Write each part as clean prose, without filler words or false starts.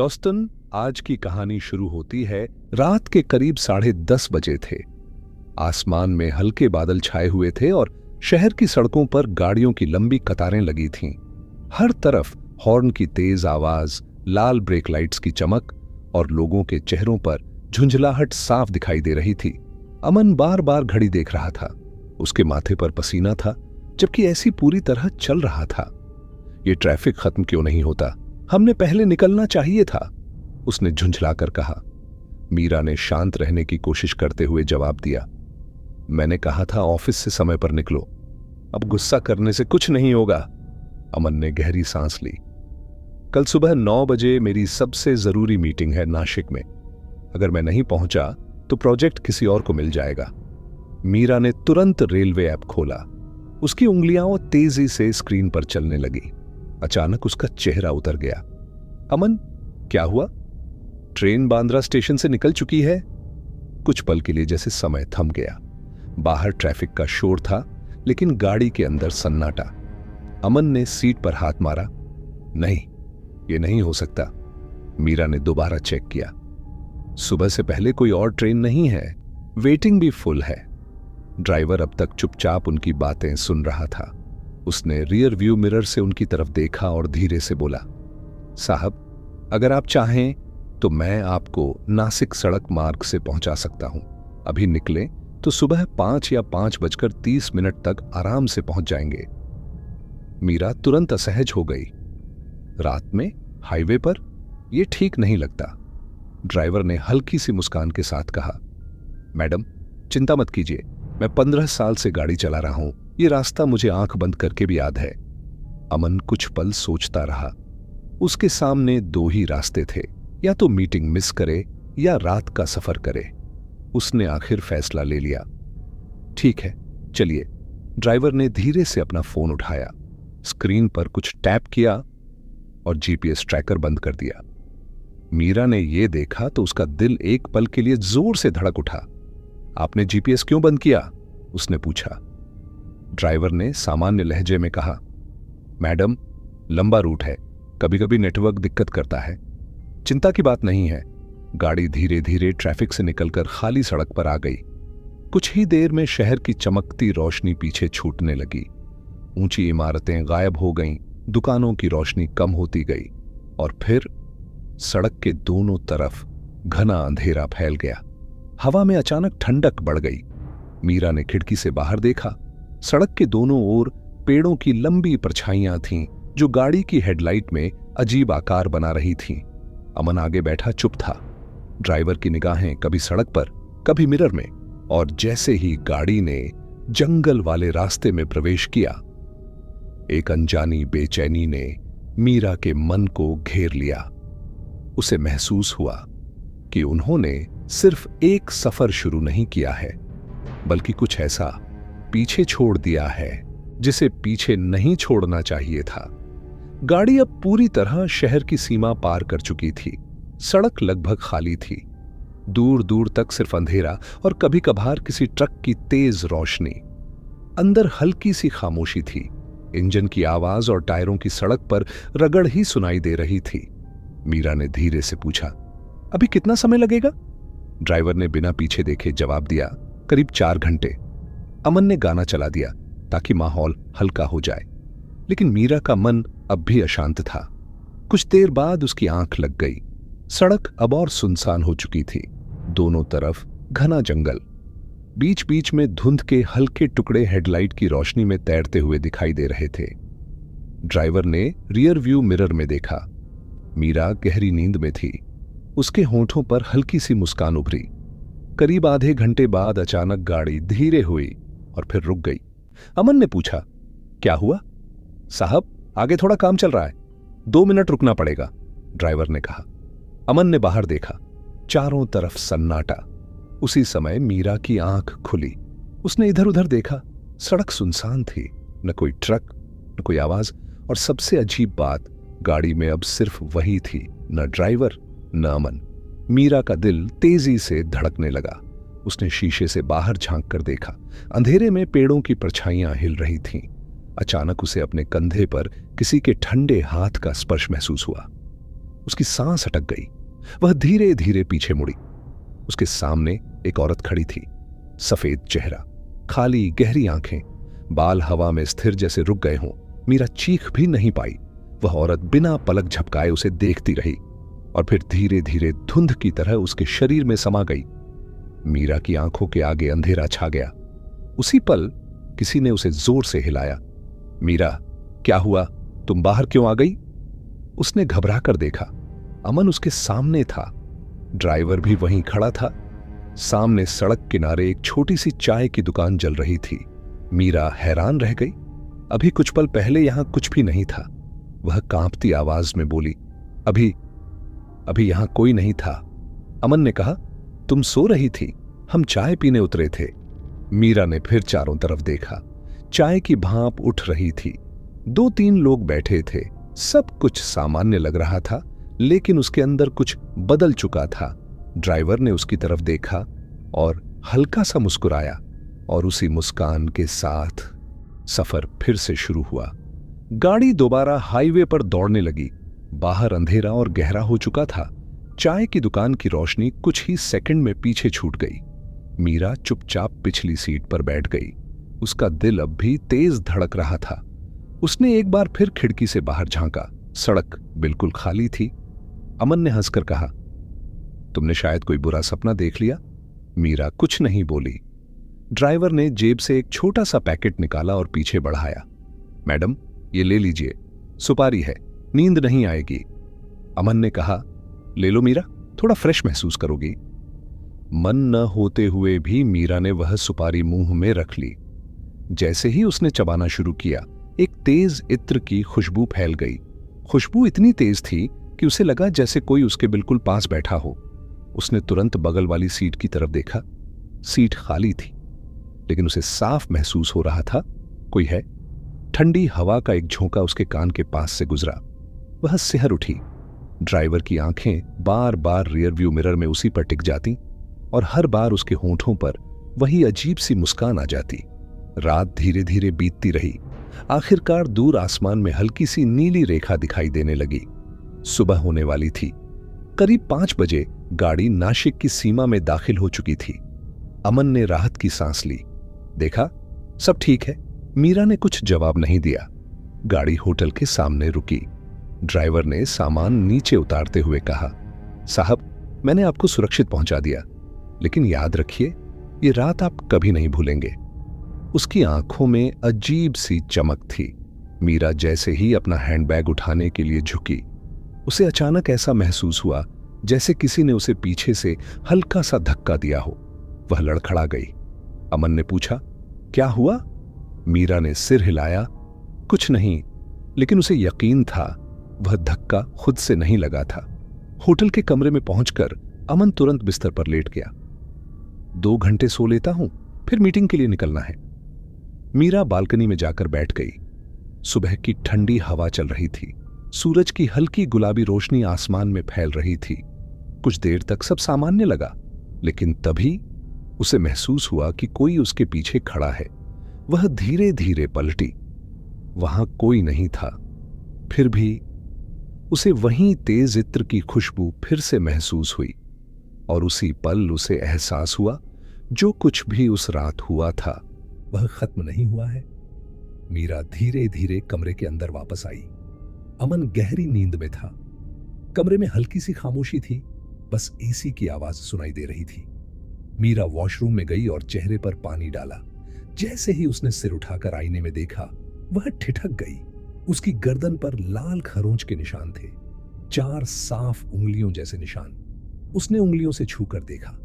डॉस्टन, आज की कहानी शुरू होती है। रात के करीब 10:30 बजे थे। आसमान में हल्के बादल छाए हुए थे और शहर की सड़कों पर गाड़ियों की लंबी कतारें लगी थीं। हर तरफ हॉर्न की तेज आवाज, लाल ब्रेक लाइट्स की चमक और लोगों के चेहरों पर झुंझलाहट साफ दिखाई दे रही थी। अमन बार बार घड़ी देख रहा था। उसके माथे पर पसीना था, जबकि ऐसी पूरी तरह चल रहा था। ये ट्रैफिक खत्म क्यों नहीं होता? हमने पहले निकलना चाहिए था, उसने झुंझलाकर कहा। मीरा ने शांत रहने की कोशिश करते हुए जवाब दिया, मैंने कहा था ऑफिस से समय पर निकलो। अब गुस्सा करने से कुछ नहीं होगा। अमन ने गहरी सांस ली। कल सुबह 9 बजे मेरी सबसे जरूरी मीटिंग है नाशिक में। अगर मैं नहीं पहुंचा तो प्रोजेक्ट किसी और को मिल जाएगा। मीरा ने तुरंत रेलवे ऐप खोला। उसकी उंगलियां तेजी से स्क्रीन पर चलने लगी। अचानक उसका चेहरा उतर गया। अमन, क्या हुआ? ट्रेन बांद्रा स्टेशन से निकल चुकी है। कुछ पल के लिए जैसे समय थम गया। बाहर ट्रैफिक का शोर था, लेकिन गाड़ी के अंदर सन्नाटा। अमन ने सीट पर हाथ मारा। नहीं, यह नहीं हो सकता। मीरा ने दोबारा चेक किया। सुबह से पहले कोई और ट्रेन नहीं है। वेटिंग भी फुल है। ड्राइवर अब तक चुपचाप उनकी बातें सुन रहा था। उसने रियर व्यू मिरर से उनकी तरफ देखा और धीरे से बोला, साहब, अगर आप चाहें तो मैं आपको नासिक सड़क मार्ग से पहुंचा सकता हूं। अभी निकलें तो सुबह 5 या 5:30 तक आराम से पहुंच जाएंगे। मीरा तुरंत असहज हो गई। रात में हाईवे पर यह ठीक नहीं लगता। ड्राइवर ने हल्की सी मुस्कान के साथ कहा, मैडम, चिंता मत कीजिए, मैं 15 साल से गाड़ी चला रहा हूं। ये रास्ता मुझे आंख बंद करके भी याद है। अमन कुछ पल सोचता रहा। उसके सामने 2 ही रास्ते थे, या तो मीटिंग मिस करे या रात का सफर करे। उसने आखिर फैसला ले लिया। ठीक है, चलिए। ड्राइवर ने धीरे से अपना फोन उठाया, स्क्रीन पर कुछ टैप किया और जीपीएस ट्रैकर बंद कर दिया। मीरा ने यह देखा तो उसका दिल एक पल के लिए जोर से धड़क उठा। आपने जीपीएस क्यों बंद किया? उसने पूछा। ड्राइवर ने सामान्य लहजे में कहा, मैडम, लंबा रूट है, कभी कभी नेटवर्क दिक्कत करता है। चिंता की बात नहीं है। गाड़ी धीरे धीरे ट्रैफिक से निकलकर खाली सड़क पर आ गई। कुछ ही देर में शहर की चमकती रोशनी पीछे छूटने लगी। ऊंची इमारतें गायब हो गईं, दुकानों की रोशनी कम होती गई और फिर सड़क के दोनों तरफ घना अंधेरा फैल गया। हवा में अचानक ठंडक बढ़ गई। मीरा ने खिड़की से बाहर देखा। सड़क के दोनों ओर पेड़ों की लंबी परछाइयां थीं, जो गाड़ी की हेडलाइट में अजीब आकार बना रही थीं। अमन आगे बैठा चुप था। ड्राइवर की निगाहें कभी सड़क पर, कभी मिरर में, और जैसे ही गाड़ी ने जंगल वाले रास्ते में प्रवेश किया, एक अनजानी बेचैनी ने मीरा के मन को घेर लिया। उसे महसूस हुआ कि उन्होंने सिर्फ एक सफर शुरू नहीं किया है, बल्कि कुछ ऐसा पीछे छोड़ दिया है जिसे पीछे नहीं छोड़ना चाहिए था। गाड़ी अब पूरी तरह शहर की सीमा पार कर चुकी थी। सड़क लगभग खाली थी। दूर दूर तक सिर्फ अंधेरा और कभी कभार किसी ट्रक की तेज रोशनी। अंदर हल्की सी खामोशी थी। इंजन की आवाज और टायरों की सड़क पर रगड़ ही सुनाई दे रही थी। मीरा ने धीरे से पूछा, अभी कितना समय लगेगा? ड्राइवर ने बिना पीछे देखे जवाब दिया, करीब 4 घंटे। अमन ने गाना चला दिया ताकि माहौल हल्का हो जाए, लेकिन मीरा का मन अब भी अशांत था। कुछ देर बाद उसकी आंख लग गई। सड़क अब और सुनसान हो चुकी थी। दोनों तरफ घना जंगल, बीच बीच में धुंध के हल्के टुकड़े हेडलाइट की रोशनी में तैरते हुए दिखाई दे रहे थे। ड्राइवर ने रियर व्यू मिरर में देखा। मीरा गहरी नींद में थी। उसके होंठों पर हल्की सी मुस्कान उभरी। करीब आधे घंटे बाद अचानक गाड़ी धीरे हुई और फिर रुक गई। अमन ने पूछा, क्या हुआ? साहब, आगे थोड़ा काम चल रहा है, 2 मिनट रुकना पड़ेगा, ड्राइवर ने कहा। अमन ने बाहर देखा। चारों तरफ सन्नाटा। उसी समय मीरा की आंख खुली। उसने इधर उधर देखा। सड़क सुनसान थी, न कोई ट्रक, न कोई आवाज, और सबसे अजीब बात, गाड़ी में अब सिर्फ वही थी, न ड्राइवर न अमन। मीरा का दिल तेजी से धड़कने लगा। उसने शीशे से बाहर झांक कर देखा। अंधेरे में पेड़ों की परछाइयां हिल रही थीं। अचानक उसे अपने कंधे पर किसी के ठंडे हाथ का स्पर्श महसूस हुआ। उसकी सांस अटक गई। वह धीरे धीरे पीछे मुड़ी। उसके सामने एक औरत खड़ी थी। सफेद चेहरा, खाली गहरी आंखें, बाल हवा में स्थिर जैसे रुक गए हों। मीरा चीख भी नहीं पाई। वह औरत बिना पलक झपकाए उसे देखती रही और फिर धीरे धीरे धुंध की तरह उसके शरीर में समा गई। मीरा की आंखों के आगे अंधेरा छा गया। उसी पल किसी ने उसे जोर से हिलाया। मीरा, क्या हुआ? तुम बाहर क्यों आ गई? उसने घबरा कर देखा। अमन उसके सामने था। ड्राइवर भी वहीं खड़ा था। सामने सड़क किनारे एक छोटी सी चाय की दुकान जल रही थी। मीरा हैरान रह गई। अभी कुछ पल पहले यहां कुछ भी नहीं था। वह कांपती आवाज में बोली, अभी यहां कोई नहीं था। अमन ने कहा, तुम सो रही थी, हम चाय पीने उतरे थे। मीरा ने फिर चारों तरफ देखा। चाय की भाप उठ रही थी। 2-3 लोग बैठे थे। सब कुछ सामान्य लग रहा था, लेकिन उसके अंदर कुछ बदल चुका था। ड्राइवर ने उसकी तरफ देखा और हल्का सा मुस्कुराया और उसी मुस्कान के साथ सफर फिर से शुरू हुआ। गाड़ी दोबारा हाईवे पर दौड़ने लगी। बाहर अंधेरा और गहरा हो चुका था। चाय की दुकान की रोशनी कुछ ही सेकंड में पीछे छूट गई। मीरा चुपचाप पिछली सीट पर बैठ गई। उसका दिल अब भी तेज धड़क रहा था। उसने एक बार फिर खिड़की से बाहर झांका। सड़क बिल्कुल खाली थी। अमन ने हंसकर कहा, तुमने शायद कोई बुरा सपना देख लिया। मीरा कुछ नहीं बोली। ड्राइवर ने जेब से एक छोटा सा पैकेट निकाला और पीछे बढ़ाया। मैडम, ये ले लीजिए, सुपारी है, नींद नहीं आएगी। अमन ने कहा, ले लो मीरा, थोड़ा फ्रेश महसूस करोगी। मन न होते हुए भी मीरा ने वह सुपारी मुंह में रख ली। जैसे ही उसने चबाना शुरू किया, एक तेज इत्र की खुशबू फैल गई। खुशबू इतनी तेज थी कि उसे लगा जैसे कोई उसके बिल्कुल पास बैठा हो। उसने तुरंत बगल वाली सीट की तरफ देखा। सीट खाली थी, लेकिन उसे साफ महसूस हो रहा था कोई है। ठंडी हवा का एक झोंका उसके कान के पास से गुजरा। वह सिहर उठी। ड्राइवर की आंखें बार बार रियर व्यू मिरर में उसी पर टिक जाती और हर बार उसके होंठों पर वही अजीब सी मुस्कान आ जाती। रात धीरे धीरे बीतती रही। आखिरकार दूर आसमान में हल्की सी नीली रेखा दिखाई देने लगी। सुबह होने वाली थी। करीब 5 बजे गाड़ी नासिक की सीमा में दाखिल हो चुकी थी। अमन ने राहत की सांस ली। देखा, सब ठीक है। मीरा ने कुछ जवाब नहीं दिया। गाड़ी होटल के सामने रुकी। ड्राइवर ने सामान नीचे उतारते हुए कहा, साहब, मैंने आपको सुरक्षित पहुंचा दिया, लेकिन याद रखिए, ये रात आप कभी नहीं भूलेंगे। उसकी आंखों में अजीब सी चमक थी। मीरा जैसे ही अपना हैंडबैग उठाने के लिए झुकी, उसे अचानक ऐसा महसूस हुआ जैसे किसी ने उसे पीछे से हल्का सा धक्का दिया हो। वह लड़खड़ा गई। अमन ने पूछा, क्या हुआ? मीरा ने सिर हिलाया। कुछ नहीं, लेकिन उसे यकीन था वह धक्का खुद से नहीं लगा था। होटल के कमरे में पहुंचकर अमन तुरंत बिस्तर पर लेट गया। 2 घंटे सो लेता हूं, फिर मीटिंग के लिए निकलना है। मीरा बालकनी में जाकर बैठ गई। सुबह की ठंडी हवा चल रही थी। सूरज की हल्की गुलाबी रोशनी आसमान में फैल रही थी। कुछ देर तक सब सामान्य लगा, लेकिन तभी उसे महसूस हुआ कि कोई उसके पीछे खड़ा है। वह धीरे धीरे पलटी। वहां कोई नहीं था। फिर भी उसे वहीं तेज इत्र की खुशबू फिर से महसूस हुई और उसी पल उसे एहसास हुआ जो कुछ भी उस रात हुआ था वह खत्म नहीं हुआ है। मीरा धीरे धीरे कमरे के अंदर वापस आई। अमन गहरी नींद में था। कमरे में हल्की सी खामोशी थी, बस एसी की आवाज सुनाई दे रही थी। मीरा वॉशरूम में गई और चेहरे पर पानी डाला। जैसे ही उसने सिर उठाकर आईने में देखा, वह ठिठक गई। उसकी गर्दन पर लाल खरोंच के निशान थे, 4 साफ उंगलियों जैसे निशान। उसने उंगलियों से छूकर देखा।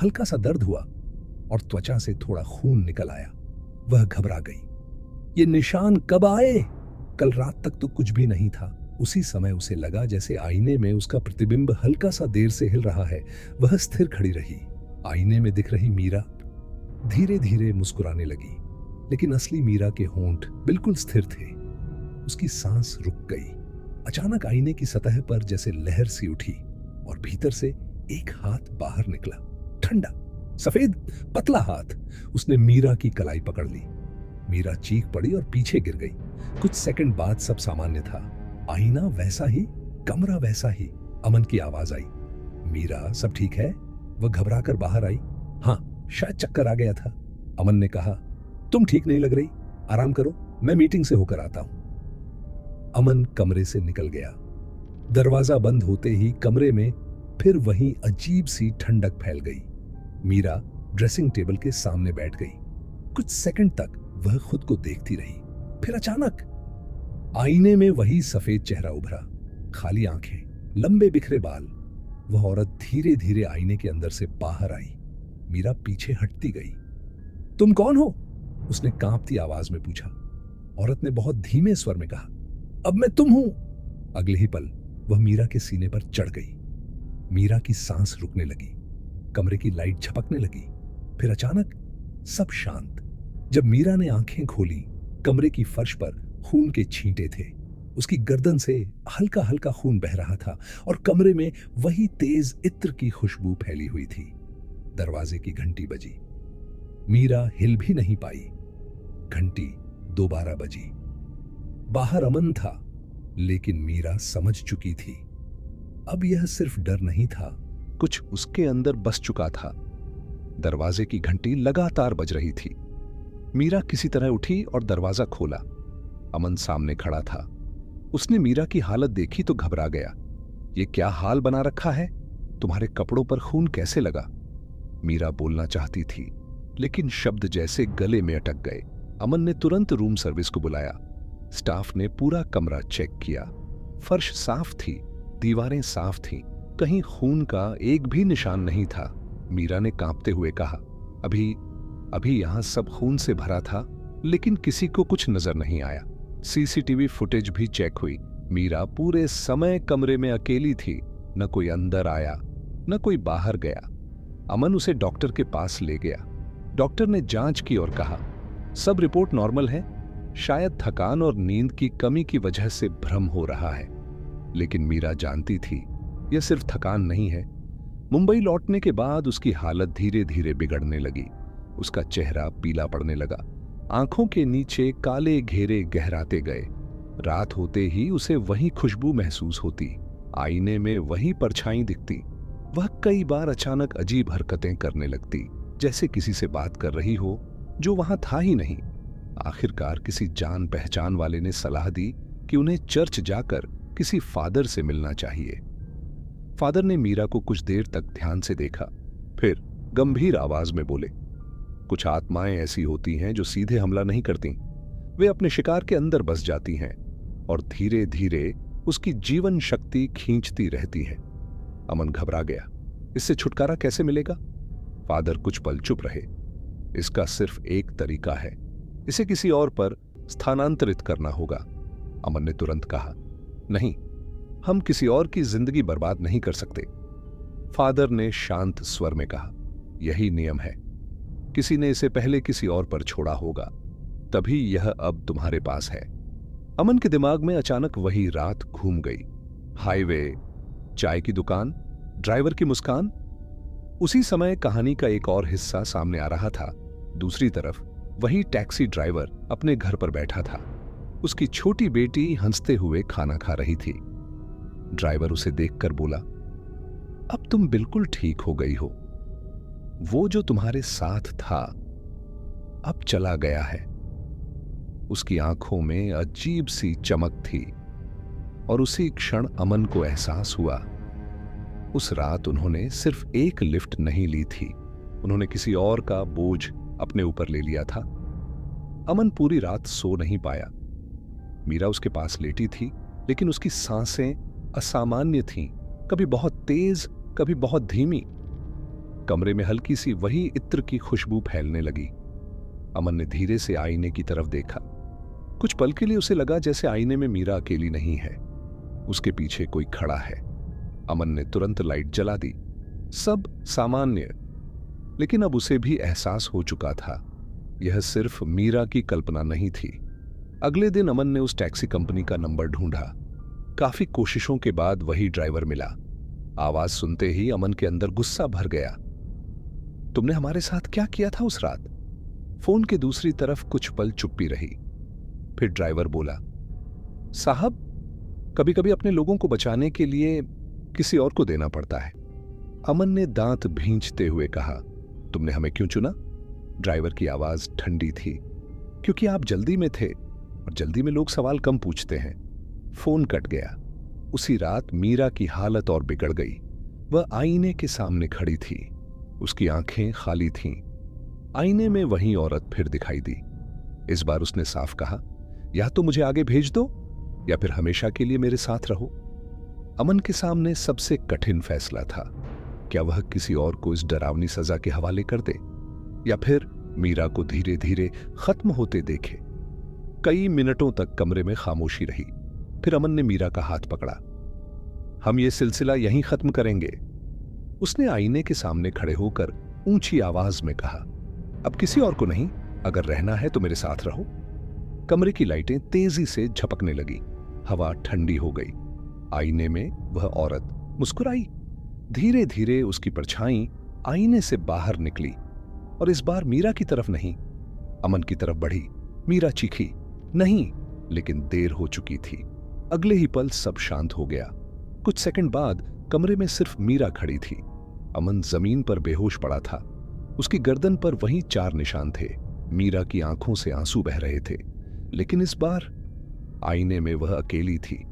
हल्का सा दर्द हुआ और त्वचा से थोड़ा खून निकल आया। वह घबरा गई। ये निशान कब आए? कल रात तक तो कुछ भी नहीं था। उसी समय उसे लगा जैसे आईने में उसका प्रतिबिंब हल्का सा देर से हिल रहा है। वह स्थिर खड़ी रही। आईने में दिख रही मीरा धीरे धीरे मुस्कुराने लगी, लेकिन असली मीरा के होंठ बिल्कुल स्थिर थे। उसकी सांस रुक गई। अचानक आईने की सतह पर जैसे लहर सी उठी और भीतर से एक हाथ बाहर निकला। ठंडा, सफेद, पतला हाथ। उसने मीरा की कलाई पकड़ ली। मीरा चीख पड़ी और पीछे गिर गई। कुछ सेकंड बाद सब सामान्य था। आईना वैसा ही, कमरा वैसा ही, अमन की आवाज आई, मीरा सब ठीक है? वह घबराकर बाहर आई। हाँ, शायद चक्कर आ गया था। अमन ने कहा, तुम ठीक नहीं लग रही, आराम करो, मैं मीटिंग से होकर आता हूं। अमन कमरे से निकल गया। दरवाजा बंद होते ही कमरे में फिर वही अजीब सी ठंडक फैल गई। मीरा ड्रेसिंग टेबल के सामने बैठ गई। कुछ सेकंड तक वह खुद को देखती रही। फिर अचानक आईने में वही सफेद चेहरा उभरा, खाली आंखें, लंबे बिखरे बाल। वह औरत धीरे धीरे आईने के अंदर से बाहर आई। मीरा पीछे हटती गई। तुम कौन हो? उसने कांपती आवाज में पूछा। औरत ने बहुत धीमे स्वर में कहा, अब मैं तुम हूं। अगले ही पल वह मीरा के सीने पर चढ़ गई। मीरा की सांस रुकने लगी, कमरे की लाइट झपकने लगी। फिर अचानक सब शांत। जब मीरा ने आंखें खोली, कमरे की फर्श पर खून के छींटे थे। उसकी गर्दन से हल्का हल्का खून बह रहा था और कमरे में वही तेज इत्र की खुशबू फैली हुई थी। दरवाजे की घंटी बजी। मीरा हिल भी नहीं पाई। घंटी दोबारा बजी। बाहर अमन था, लेकिन मीरा समझ चुकी थी अब यह सिर्फ डर नहीं था, कुछ उसके अंदर बस चुका था। दरवाजे की घंटी लगातार बज रही थी। मीरा किसी तरह उठी और दरवाजा खोला। अमन सामने खड़ा था। उसने मीरा की हालत देखी तो घबरा गया। ये क्या हाल बना रखा है? तुम्हारे कपड़ों पर खून कैसे लगा? मीरा बोलना चाहती थी, लेकिन शब्द जैसे गले में अटक गए। अमन ने तुरंत रूम सर्विस को बुलाया। स्टाफ ने पूरा कमरा चेक किया। फर्श साफ थी, दीवारें साफ थीं, कहीं खून का एक भी निशान नहीं था। मीरा ने कांपते हुए कहा, अभी यहां सब खून से भरा था, लेकिन किसी को कुछ नजर नहीं आया। सीसीटीवी फुटेज भी चेक हुई। मीरा पूरे समय कमरे में अकेली थी। न कोई अंदर आया, न कोई बाहर गया। अमन उसे डॉक्टर के पास ले गया। डॉक्टर ने जांच की और कहा, सब रिपोर्ट नॉर्मल है, शायद थकान और नींद की कमी की वजह से भ्रम हो रहा है। लेकिन मीरा जानती थी यह सिर्फ थकान नहीं है। मुंबई लौटने के बाद उसकी हालत धीरे धीरे बिगड़ने लगी। उसका चेहरा पीला पड़ने लगा, आंखों के नीचे काले घेरे गहराते गए। रात होते ही उसे वही खुशबू महसूस होती, आईने में वही परछाई दिखती। वह कई बार अचानक अजीब हरकतें करने लगती, जैसे किसी से बात कर रही हो जो वहां था ही नहीं। आखिरकार किसी जान पहचान वाले ने सलाह दी कि उन्हें चर्च जाकर किसी फादर से मिलना चाहिए। फादर ने मीरा को कुछ देर तक ध्यान से देखा, फिर गंभीर आवाज में बोले, कुछ आत्माएं ऐसी होती हैं जो सीधे हमला नहीं करती। वे अपने शिकार के अंदर बस जाती हैं और धीरे धीरे उसकी जीवन शक्ति खींचती रहती है। अमन घबरा गया। इससे छुटकारा कैसे मिलेगा? फादर कुछ पल चुप रहे। इसका सिर्फ एक तरीका है, इसे किसी और पर स्थानांतरित करना होगा। अमन ने तुरंत कहा, नहीं, हम किसी और की जिंदगी बर्बाद नहीं कर सकते। फादर ने शांत स्वर में कहा, यही नियम है। किसी ने इसे पहले किसी और पर छोड़ा होगा, तभी यह अब तुम्हारे पास है। अमन के दिमाग में अचानक वही रात घूम गई। हाईवे, चाय की दुकान, ड्राइवर की मुस्कान। उसी समय कहानी का एक और हिस्सा सामने आ रहा था। दूसरी तरफ वही टैक्सी ड्राइवर अपने घर पर बैठा था। उसकी छोटी बेटी हंसते हुए खाना खा रही थी। ड्राइवर उसे देखकर बोला, अब तुम बिल्कुल ठीक हो गई हो। वो जो तुम्हारे साथ था अब चला गया है। उसकी आंखों में अजीब सी चमक थी और उसी क्षण अमन को एहसास हुआ, उस रात उन्होंने सिर्फ एक लिफ्ट नहीं ली थी, उन्होंने किसी और का बोझ अपने ऊपर ले लिया था। अमन पूरी रात सो नहीं पाया। मीरा उसके पास लेटी थी, लेकिन उसकी सांसें असामान्य थीं, कभी बहुत तेज, कभी बहुत धीमी। कमरे में हल्की सी वही इत्र की खुशबू फैलने लगी। अमन ने धीरे से आईने की तरफ देखा। कुछ पल के लिए उसे लगा जैसे आईने में मीरा अकेली नहीं है, उसके पीछे कोई खड़ा है। अमन ने तुरंत लाइट जला दी। सब सामान्य, लेकिन अब उसे भी एहसास हो चुका था यह सिर्फ मीरा की कल्पना नहीं थी। अगले दिन अमन ने उस टैक्सी कंपनी का नंबर ढूंढा। काफी कोशिशों के बाद वही ड्राइवर मिला। आवाज सुनते ही अमन के अंदर गुस्सा भर गया। तुमने हमारे साथ क्या किया था उस रात? फोन के दूसरी तरफ कुछ पल चुप्पी रही। फिर ड्राइवर बोला, साहब, कभी कभी अपने लोगों को बचाने के लिए किसी और को देना पड़ता है। अमन ने दांत भींचते हुए कहा, तुमने हमें क्यों चुना? ड्राइवर की आवाज ठंडी थी। क्योंकि आप जल्दी में थे और जल्दी में लोग सवाल कम पूछते हैं। फोन कट गया। उसी रात मीरा की हालत और बिगड़ गई। वह आईने के सामने खड़ी थी। उसकी आंखें खाली थीं। आईने में वही औरत फिर दिखाई दी। इस बार उसने साफ कहा, या तो मुझे आगे भेज दो या फिर हमेशा के लिए मेरे साथ रहो। अमन के सामने सबसे कठिन फैसला था। क्या वह किसी और को इस डरावनी सजा के हवाले कर दे या फिर मीरा को धीरे धीरे खत्म होते देखे? कई मिनटों तक कमरे में खामोशी रही। फिर अमन ने मीरा का हाथ पकड़ा। हम ये सिलसिला यहीं खत्म करेंगे, उसने आईने के सामने खड़े होकर ऊंची आवाज में कहा। अब किसी और को नहीं, अगर रहना है तो मेरे साथ रहो। कमरे की लाइटें तेजी से झपकने लगी। हवा ठंडी हो गई। आईने में वह औरत मुस्कुराई। धीरे धीरे उसकी परछाई आईने से बाहर निकली और इस बार मीरा की तरफ नहीं, अमन की तरफ बढ़ी। मीरा चीखी, नहीं, लेकिन देर हो चुकी थी। अगले ही पल सब शांत हो गया। कुछ सेकंड बाद कमरे में सिर्फ मीरा खड़ी थी। अमन जमीन पर बेहोश पड़ा था। उसकी गर्दन पर वही 4 निशान थे। मीरा की आंखों से आंसू बह रहे थे, लेकिन इस बार आईने में वह अकेली थी।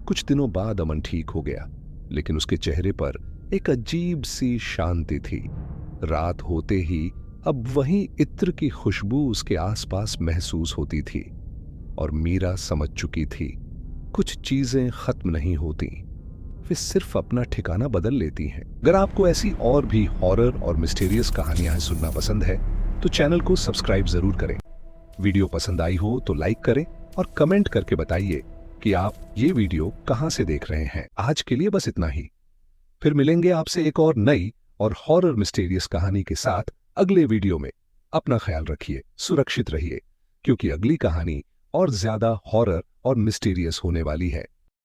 कुछ दिनों बाद अमन ठीक हो गया, लेकिन उसके चेहरे पर एक अजीब सी शांति थी। रात होते ही अब वही इत्र की खुशबू उसके आसपास महसूस होती थी और मीरा समझ चुकी थी, कुछ चीजें खत्म नहीं होती, वे सिर्फ अपना ठिकाना बदल लेती हैं। अगर आपको ऐसी और भी हॉरर और मिस्टीरियस कहानियां सुनना पसंद है तो चैनल को सब्सक्राइब जरूर करें। वीडियो पसंद आई हो तो लाइक करें और कमेंट करके बताइए कि आप ये वीडियो कहां से देख रहे हैं। आज के लिए बस इतना ही। फिर मिलेंगे आपसे एक और नई और हॉरर मिस्टीरियस कहानी के साथ अगले वीडियो में। अपना ख्याल रखिए, सुरक्षित रहिए, क्योंकि अगली कहानी और ज्यादा हॉरर और मिस्टीरियस होने वाली है।